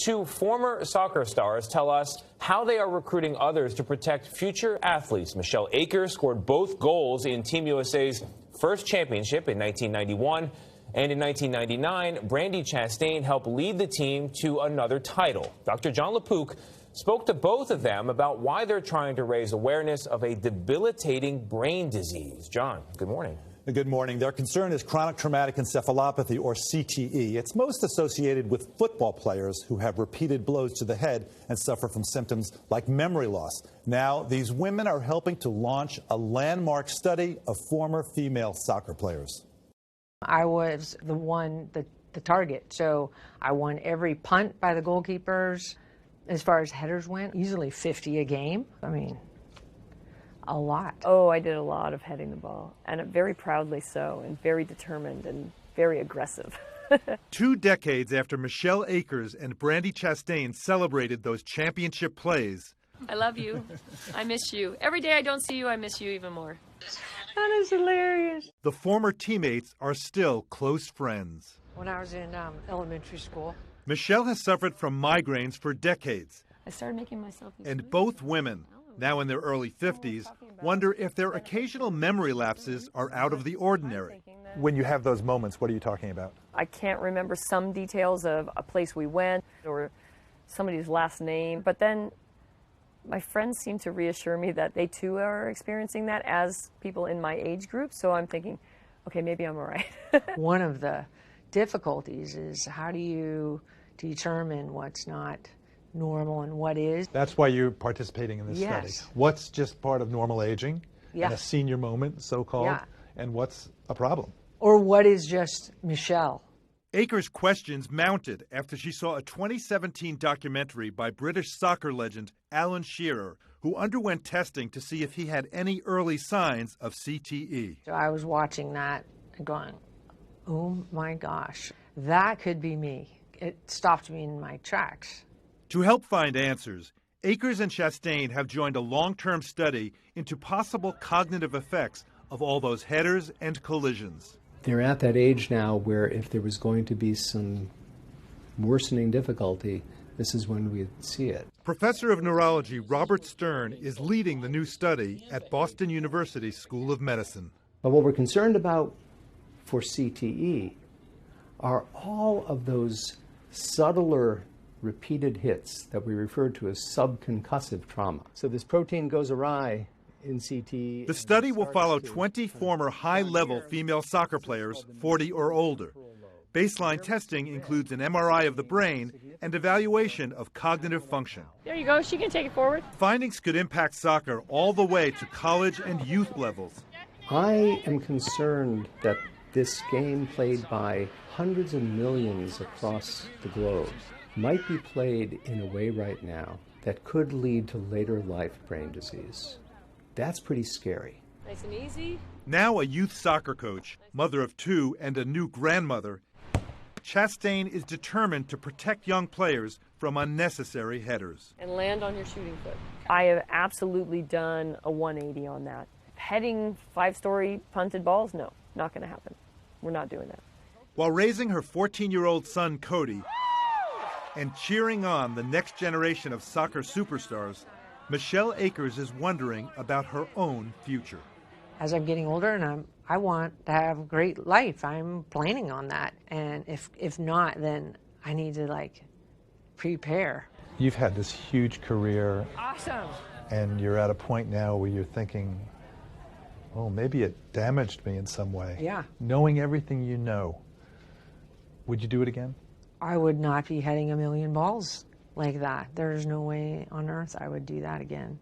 two former soccer stars tell us how they are recruiting others to protect future athletes. Michelle Akers scored both goals in Team USA's first championship in 1991. And in 1999, Brandi Chastain helped lead the team to another title. Dr. John LaPook spoke to both of them about why they're trying to raise awareness of a debilitating brain disease. John, good morning. Good morning. Their concern is chronic traumatic encephalopathy, or CTE. It's most associated with football players who have repeated blows to the head and suffer from symptoms like memory loss. Now, these women are helping to launch a landmark study of former female soccer players. I was the target, so I won every punt by the goalkeepers. As far as headers went, easily 50 a game. I mean, a lot. Oh, I did a lot of heading the ball, and very proudly so, and very determined and very aggressive. 2 decades after Michelle Akers and Brandi Chastain celebrated those championship plays. I love you. I miss you. Every day I don't see you, I miss you even more. That is hilarious. The former teammates are still close friends. When I was in elementary school. Michelle has suffered from migraines for decades. I started making myself And both women, now in their early 50s, wonder if their occasional memory lapses are out of the ordinary. When you have those moments, what are you talking about? I can't remember some details of a place we went or somebody's last name, but then my friends seem to reassure me that they too are experiencing that as people in my age group, so I'm thinking, okay, maybe I'm all right. One of the difficulties is how do you determine what's not normal and what is. That's why you're participating in this Yes. study. What's just part of normal aging Yeah. and a senior moment, so-called, Yeah. and what's a problem? Or what is just Michelle? Akers' questions mounted after she saw a 2017 documentary by British soccer legend Alan Shearer, who underwent testing to see if he had any early signs of CTE. So I was watching that and going, oh my gosh, that could be me. It stopped me in my tracks. To help find answers, Akers and Chastain have joined a long-term study into possible cognitive effects of all those headers and collisions. They're at that age now where if there was going to be some worsening difficulty, this is when we'd see it. Professor of Neurology Robert Stern is leading the new study at Boston University School of Medicine. But what we're concerned about for CTE are all of those subtler repeated hits that we refer to as subconcussive trauma. So this protein goes awry in CTE. The study will follow 20 former high-level female soccer players, 40 or older. Baseline testing includes an MRI of the brain and evaluation of cognitive function. There you go. She can take it forward. Findings could impact soccer all the way to college and youth levels. I am concerned that this game played by hundreds of millions across the globe might be played in a way right now that could lead to later life brain disease. That's pretty scary. Nice and easy. Now a youth soccer coach, mother of 2 and a new grandmother, Chastain is determined to protect young players from unnecessary headers. And land on your shooting foot. I have absolutely done a 180 on that. Heading 5-story punted balls, no, not going to happen. We're not doing that. While raising her 14-year-old son, Cody, and cheering on the next generation of soccer superstars, Michelle Akers is wondering about her own future. As I'm getting older and I want to have a great life, I'm planning on that. And if not, then I need to prepare. You've had this huge career. Awesome. And you're at a point now where you're thinking, oh, maybe it damaged me in some way. Yeah. Knowing everything you know, would you do it again? I would not be heading a million balls like that. There's no way on earth I would do that again.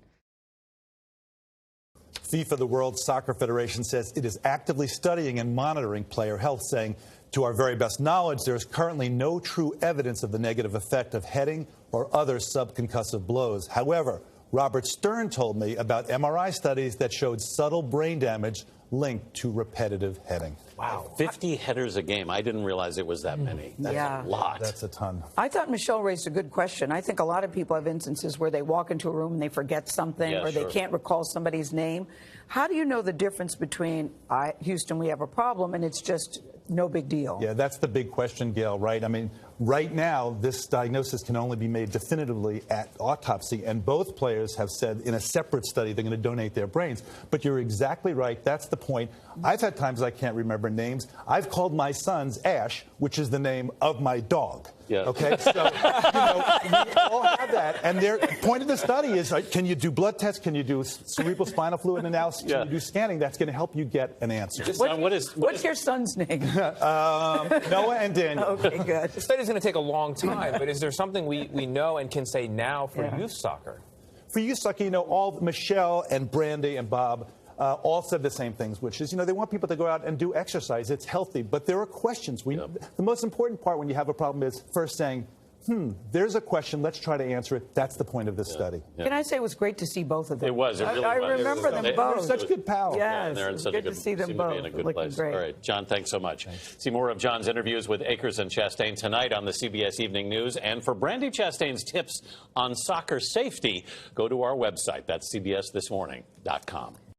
FIFA, the World Soccer Federation, says it is actively studying and monitoring player health, saying, to our very best knowledge, there is currently no true evidence of the negative effect of heading or other subconcussive blows. However, Robert Stern told me about MRI studies that showed subtle brain damage linked to repetitive heading. Wow. 50 headers a game. I didn't realize it was that many. That's Yeah. a lot. That's a ton. I thought Michelle raised a good question. I think a lot of people have instances where they walk into a room and they forget something, Yeah, or sure. they can't recall somebody's name. How do you know the difference between Houston, we have a problem, and it's just no big deal? Yeah, that's the big question, Gail, right? I mean, right now, this diagnosis can only be made definitively at autopsy, and both players have said in a separate study they're going to donate their brains. But you're exactly right. That's the point. I've had times I can't remember names. I've called my sons Ash, which is the name of my dog. Yeah. Okay, so we all have that, and their point of the study is: can you do blood tests? Can you do cerebral spinal fluid analysis? Can you do scanning? That's going to help you get an answer. What's your son's name? Noah and Daniel. Okay, good. The study's going to take a long time, but is there something we know and can say now for youth soccer? For youth soccer, all Michelle and Brandi and Bob all said the same things, which is, they want people to go out and do exercise. It's healthy, but there are questions. The most important part when you have a problem is first saying, there's a question, let's try to answer it. That's the point of this study. Can I say it was great to see both of them? It was. It really I was. remember them both. They're such good pals. Yes, they're in such good a good, to see them seem both. to be in a good Looking place. great. All right, John, thanks so much. See more of John's interviews with Akers and Chastain tonight on the CBS Evening News. And for Brandi Chastain's tips on soccer safety, go to our website. That's cbsthismorning.com.